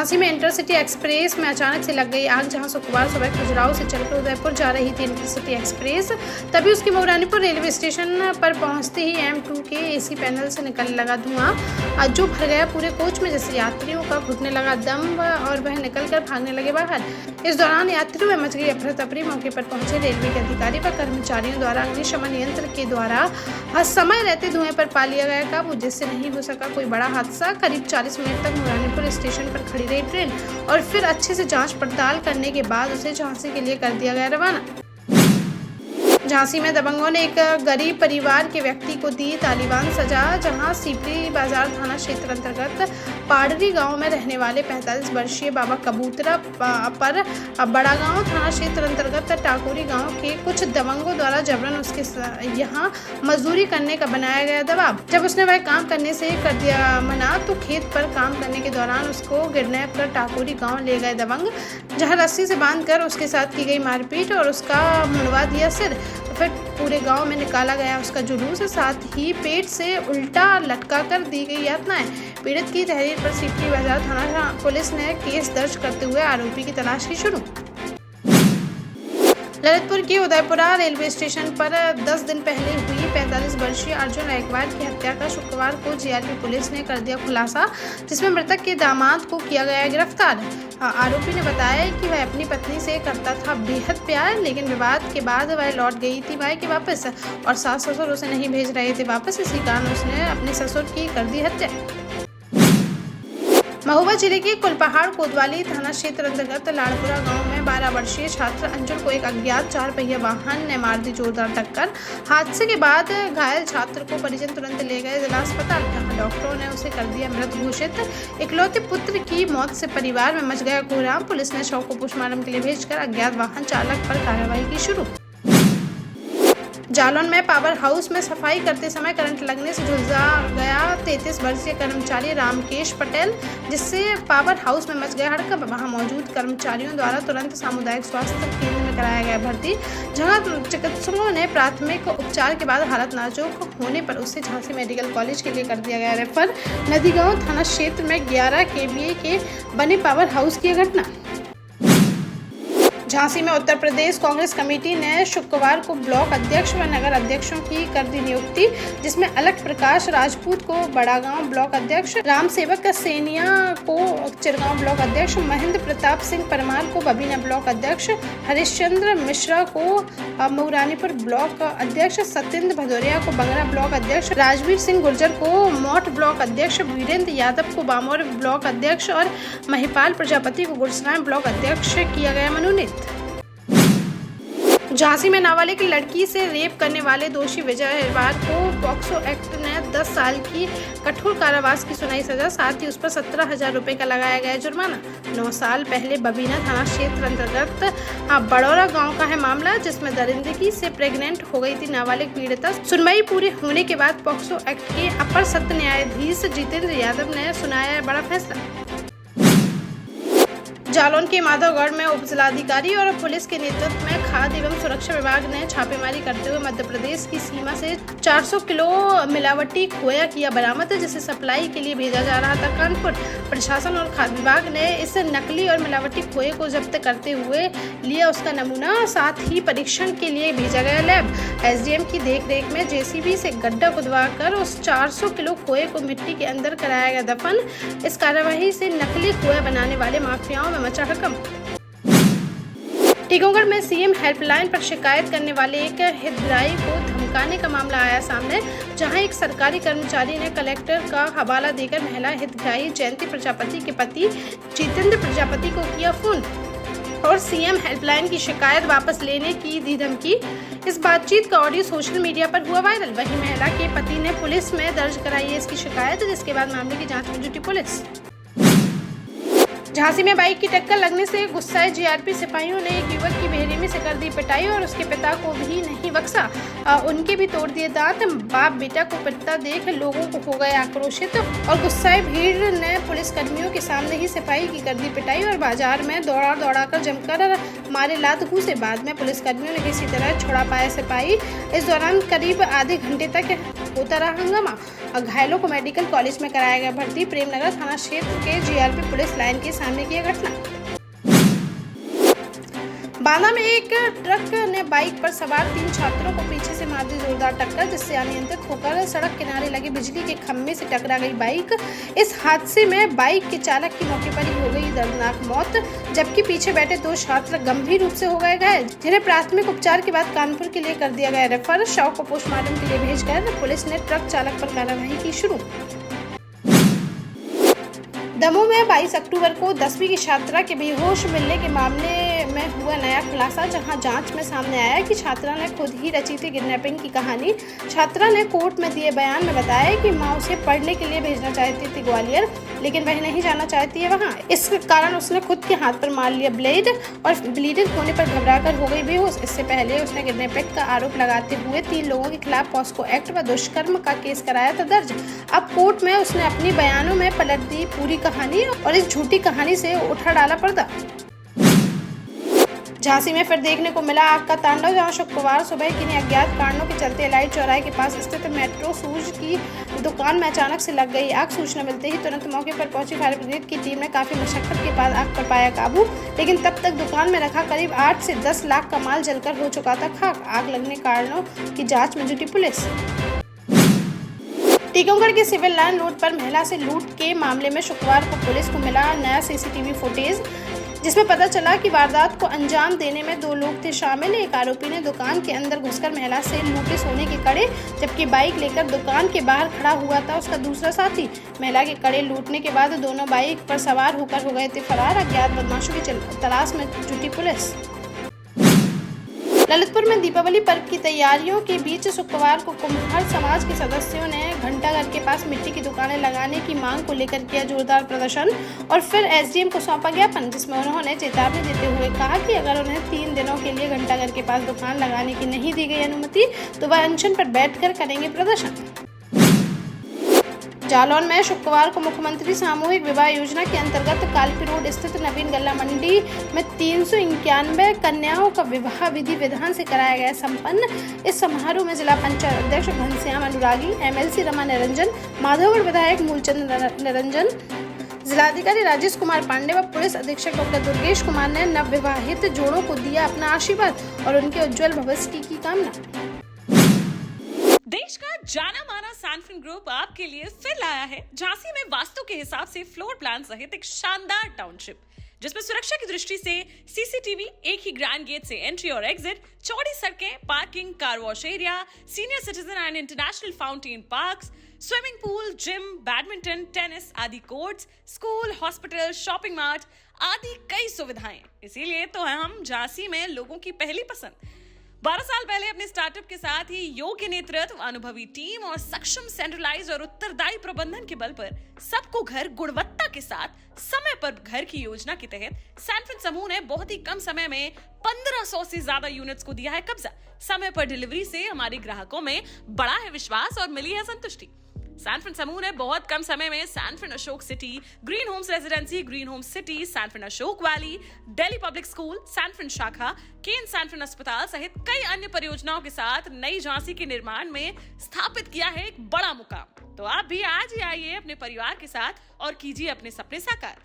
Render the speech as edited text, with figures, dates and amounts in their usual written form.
झांसी में intercity express में अचानक से लग गई आग। जहां शुक्रवार सुबह खजुराहो से चलकर उदयपुर जा रही थी इंटरसिटी एक्सप्रेस, तभी उसकी मऊरानीपुर रेलवे स्टेशन पर पहुंचते ही M2 के AC पैनल से निकलने लगा धुआं, जो भर गया पूरे कोच में, जिससे यात्रियों का घुटने लगा दम और वह निकलकर भागने लगे बाहर। इस दौरान यात्रियों में मच गई अफरा तफरी। मौके पर पहुंचे रेलवे के अधिकारी व कर्मचारियों द्वारा अग्निशमन यंत्र के द्वारा समय रहते धुएं पर पा लिया गया काबू, जिससे नहीं हो सका कोई बड़ा हादसा। करीब 40 मिनट तक मऊरानीपुर स्टेशन पर खड़ी रही ट्रेन और फिर अच्छे से जांच पड़ताल करने के बाद उसे झांसी के लिए कर दिया गया रवाना। झांसी में दबंगों ने एक गरीब परिवार के व्यक्ति को दी तालिबान सजा। जहां सीपरी बाजार थाना क्षेत्र अंतर्गत पाडरी गांव में रहने वाले 45 वर्षीय बाबा कबूतरा पर बड़ा गांव थाना क्षेत्र अंतर्गत टाकोरी गांव के कुछ दबंगों द्वारा जबरन उसके यहां मजदूरी करने का बनाया गया दबाव। जब उसने वह काम करने से कर दिया मना, तो खेत पर काम करने के दौरान उसको किडनैप कर टाकोरी गाँव ले गए दबंग, जहाँ रस्सी से बांधकर उसके साथ की गई मारपीट और उसका मुड़वा दिया सिर। फिर पूरे गांव में निकाला गया उसका जुलूस, साथ ही पेट से उल्टा लटका कर दी गई यातनाएं। पीड़ित की तहरीर पर सीपरी बाजार थाना पुलिस ने केस दर्ज करते हुए आरोपी की तलाश की शुरू। ललितपुर के उदयपुरा रेलवे स्टेशन पर 10 दिन पहले हुई 45 वर्षीय अर्जुन गायकवाड की हत्या का शुक्रवार को GRP पुलिस ने कर दिया खुलासा, जिसमें मृतक के दामाद को किया गया गिरफ्तार। आरोपी ने बताया कि वह अपनी पत्नी से करता था बेहद प्यार, लेकिन विवाद के बाद वह लौट गई थी मायके वापस और सास ससुर उसे नहीं भेज रहे थे वापस। इसी कारण उसने अपने ससुर की कर दी हत्या। महोबा जिले के कुलपहाड़ कोतवाली थाना क्षेत्र अंतर्गत लाड़पुरा गांव में 12 वर्षीय छात्र अंजुल को एक अज्ञात 4 पहिया वाहन ने मार दी जोरदार टक्कर। हादसे के बाद घायल छात्र को परिजन तुरंत ले गए जिला अस्पताल, जहां डॉक्टरों ने उसे कर दिया मृत घोषित। इकलौते पुत्र की मौत से परिवार में मच गया कोहराम। पुलिस ने शव को पोस्टमार्टम के लिए भेजकर अज्ञात वाहन चालक पर कार्रवाई की शुरू। जालौन में पावर हाउस में सफाई करते समय करंट लगने से झुलसा गया 33 वर्षीय कर्मचारी रामकेश पटेल, जिससे पावर हाउस में मच गया हड़कंप। वहां मौजूद कर्मचारियों द्वारा तुरंत सामुदायिक स्वास्थ्य केंद्र में कराया गया भर्ती, जहां चिकित्सकों ने प्राथमिक उपचार के बाद हालत नाजुक होने पर उसे झांसी मेडिकल कॉलेज के लिए कर दिया गया रेफर। नदीगांव थाना क्षेत्र में 11 KVA के बने पावर हाउस की घटना। झांसी में उत्तर प्रदेश कांग्रेस कमेटी ने शुक्रवार को ब्लॉक अध्यक्ष व नगर अध्यक्षों की कर दी नियुक्ति, जिसमें अलख प्रकाश राजपूत को बड़ागांव ब्लॉक अध्यक्ष, रामसेवक सेनिया को चिरगांव ब्लॉक अध्यक्ष, महेंद्र प्रताप सिंह परमार को बबीना ब्लॉक अध्यक्ष, हरिश्चंद्र मिश्रा को मऊरानीपुर ब्लॉक अध्यक्ष, सत्येंद्र भदौरिया को बंगरा ब्लॉक अध्यक्ष, राजवीर सिंह गुर्जर को मोट ब्लॉक अध्यक्ष, वीरेंद्र यादव को बामोर ब्लॉक अध्यक्ष और महिपाल प्रजापति को गुरसराय ब्लॉक अध्यक्ष किया गया मनोनीत। झांसी में नाबालिग लड़की से रेप करने वाले दोषी विजय अहिरवार को पॉक्सो एक्ट ने 10 साल की कठोर कारावास की सुनाई सजा, साथ ही उस पर 17,000 रुपए का लगाया गया जुर्माना। 9 साल पहले बबीना थाना क्षेत्र अंतर्गत बड़ौरा गांव का है मामला, जिसमें दरिंदगी से प्रेग्नेंट हो गई थी नाबालिग पीड़िता। सुनवाई पूरी होने के बाद पॉक्सो एक्ट के अपर सत्र न्यायाधीश जितेंद्र यादव ने सुनाया बड़ा फैसला। जालौन के माधवगढ़ में उप जिलाधिकारी और पुलिस के नेतृत्व में खाद्य एवं सुरक्षा विभाग ने छापेमारी करते हुए मध्य प्रदेश की सीमा से 400 किलो मिलावटी खोया किया बरामद, जिसे सप्लाई के लिए भेजा जा रहा था कानपुर। प्रशासन और खाद्य विभाग ने इस नकली और मिलावटी खोए को जब्त करते हुए लिया उसका नमूना, साथ ही परीक्षण के लिए भेजा गया लैब। SDM की देखरेख में JCB से गड्ढा खुदवाकर उस 400 किलो खोए को मिट्टी के अंदर कराया गया दफन। इस कार्यवाही से नकली खोया बनाने वाले माफियाओं में मचा हड़कंप। टीकमगढ़ में CM हेल्पलाइन पर शिकायत करने वाले एक हितग्राही को धमकाने का मामला आया सामने, जहां एक सरकारी कर्मचारी ने कलेक्टर का हवाला देकर महिला हितग्राही जयंती प्रजापति के पति जितेंद्र प्रजापति को किया फोन और CM हेल्पलाइन की शिकायत वापस लेने की दी धमकी। इस बातचीत का ऑडियो सोशल मीडिया पर हुआ वायरल। वहीं महिला के पति ने पुलिस में दर्ज कराई है इसकी शिकायत, जिसके बाद मामले की जांच में जुटी पुलिस। झांसी में बाइक की टक्कर लगने से गुस्साए GRP सिपाहियों ने एक युवक की बेरहमी से कर दी पिटाई और उसके पिता को भी नहीं बख्शा, उनके भी तोड़ दिए दांत। बाप बेटा को पिटता देख लोगों को हो गए आक्रोशित और गुस्साए भीड़ ने पुलिस कर्मियों के सामने ही सिपाही की कर दी पिटाई और बाजार में दौड़ा कर जमकर मारे लात घूसे। बाद में पुलिस कर्मियों ने किसी तरह छुड़ा पाया सिपाही। इस दौरान करीब आधे घंटे तक होता रहा हंगामा। घायलों को मेडिकल कॉलेज में कराया गया भर्ती। प्रेमनगर थाना क्षेत्र के जीआरपी पुलिस लाइन के सामने की यह घटना। बांदा में एक ट्रक ने बाइक पर सवार 3 छात्रों को पीछे से मार दी जोरदार टक्कर, जिससे अनियंत्रित होकर सड़क किनारे लगे बिजली के खंभे से टकरा गई बाइक। इस हादसे में बाइक के चालक की मौके पर ही हो गई दर्दनाक मौत, जबकि पीछे बैठे 2 छात्र गंभीर रूप से हो गए घायल, जिन्हें प्राथमिक उपचार के बाद कानपुर के लिए कर दिया गया रेफर। शव को पोस्टमार्टम के लिए भेजकर पुलिस ने ट्रक चालक पर कार्रवाई की शुरू। दमोह में 22 अक्टूबर को 10वीं की छात्रा के बेहोश मिलने के मामले में हुआ नया खुलासा, जहां जांच में सामने आया कि छात्रा ने खुद ही रची थी किडनैपिंग की कहानी। छात्रा ने कोर्ट में दिए बयान में बताया कि मां उसे पढ़ने के लिए भेजना चाहती थी ग्वालियर, लेकिन वह नहीं जाना चाहती है वहां। इस कारण उसने खुद के हाथ पर मार लिया ब्लेड और ब्लीडिंग होने पर घबराकर हो गई बेहोश। इससे पहले उसने किडनैपिंग का आरोप लगाते हुए 3 लोगों के खिलाफ पॉस्को एक्ट व दुष्कर्म का केस कराया था दर्ज। अब कोर्ट में उसने अपनी बयानों में पलट दी पूरी कहानी और इस झूठी कहानी से उठा डाला पर्दा। झांसी में फिर देखने को मिला आग का तांडव, जहां शुक्रवार सुबह किन्हीं अज्ञात कारणों के चलते लाइट चौराहे के पास स्थित मेट्रो शूज की दुकान में अचानक से लग गई आग। सूचना मिलते ही तुरंत मौके पर पहुंची फायर ब्रिगेड की टीम ने काफी मशक्कत के बाद आग पर पाया काबू, लेकिन तब तक दुकान में रखा करीब 8 से 10 लाख का माल जलकर हो चुका था खाक। आग लगने कारणों की जांच में जुटी पुलिस। टीकमगढ़ के सिविल लाइन रोड पर महिला से लूट के मामले में शुक्रवार को पुलिस को मिला नया सीसीटीवी फुटेज, जिसमें पता चला कि वारदात को अंजाम देने में 2 लोग थे शामिल। एक आरोपी ने दुकान के अंदर घुसकर महिला से लूटे सोने के कड़े, जबकि बाइक लेकर दुकान के बाहर खड़ा हुआ था उसका दूसरा साथी। महिला के कड़े लूटने के बाद दोनों बाइक पर सवार होकर हो गए थे फरार। अज्ञात बदमाशों की तलाश में जुटी पुलिस। ललितपुर में दीपावली पर्व की तैयारियों के बीच शुक्रवार को कुम्हार समाज के सदस्यों ने घंटाघर के पास मिट्टी की दुकानें लगाने की मांग को लेकर किया जोरदार प्रदर्शन और फिर एसडीएम को सौंपा ज्ञापन, जिसमें उन्होंने चेतावनी देते हुए कहा कि अगर उन्हें 3 दिनों के लिए घंटाघर के पास दुकान लगाने की नहीं दी गई अनुमति तो वह अनशन पर बैठकर करेंगे प्रदर्शन। जालौन में शुक्रवार को मुख्यमंत्री सामूहिक विवाह योजना के अंतर्गत कालपी रोड स्थित नवीन गल्ला मंडी में 391 कन्याओं का विवाह विधि विधान से कराया गया संपन्न। इस समारोह में जिला पंचायत अध्यक्ष घनश्याम अनुरागी, एमएलसी रमा निरंजन, माधवगढ़ विधायक मूलचंद निरंजन, जिलाधिकारी राजेश कुमार पांडे व पुलिस अधीक्षक डॉक्टर दुर्गेश कुमार ने नवविवाहित जोड़ों को दिया अपना आशीर्वाद और उनके उज्जवल भविष्य की कामना। देश का जाना माना सैनफिन ग्रुप आपके लिए फिर लाया है झांसी में वास्तु के हिसाब से फ्लोर प्लान सहित एक शानदार टाउनशिप, जिसमें सुरक्षा की दृष्टि से सीसीटीवी, एक ही ग्रैंड गेट से एंट्री और एग्जिट, चौड़ी सड़कें, parking, car wash area, senior citizen and international fountain parks, swimming pool, gym, badminton, tennis आदि courts, school, hospital, shopping mart आदि कई सुविधाएं। इसीलिए तो हम झांसी में लोगों की पहली पसंद। 12 साल पहले अपने स्टार्टअप के साथ ही योग्य नेतृत्व, अनुभवी टीम और सक्षम सेंट्रलाइज और उत्तरदायी प्रबंधन के बल पर सबको घर गुणवत्ता के साथ समय पर घर की योजना के तहत सैनफिन समूह ने बहुत ही कम समय में 1500 से ज्यादा यूनिट्स को दिया है कब्जा। समय पर डिलीवरी से हमारे ग्राहकों में बड़ा है विश्वास और मिली है संतुष्टि। सैनफिन समूह ने बहुत कम समय में Sanfin Ashok city, green homes residency, green homes city, Sanfin Ashok valley, Delhi public school, Sanfin शाखा, केन सैनफिन अस्पताल सहित कई अन्य परियोजनाओं के साथ नई झांसी के निर्माण में स्थापित किया है एक बड़ा मुकाम। तो आप भी आज ही आइए अपने परिवार के साथ और कीजिए अपने सपने साकार।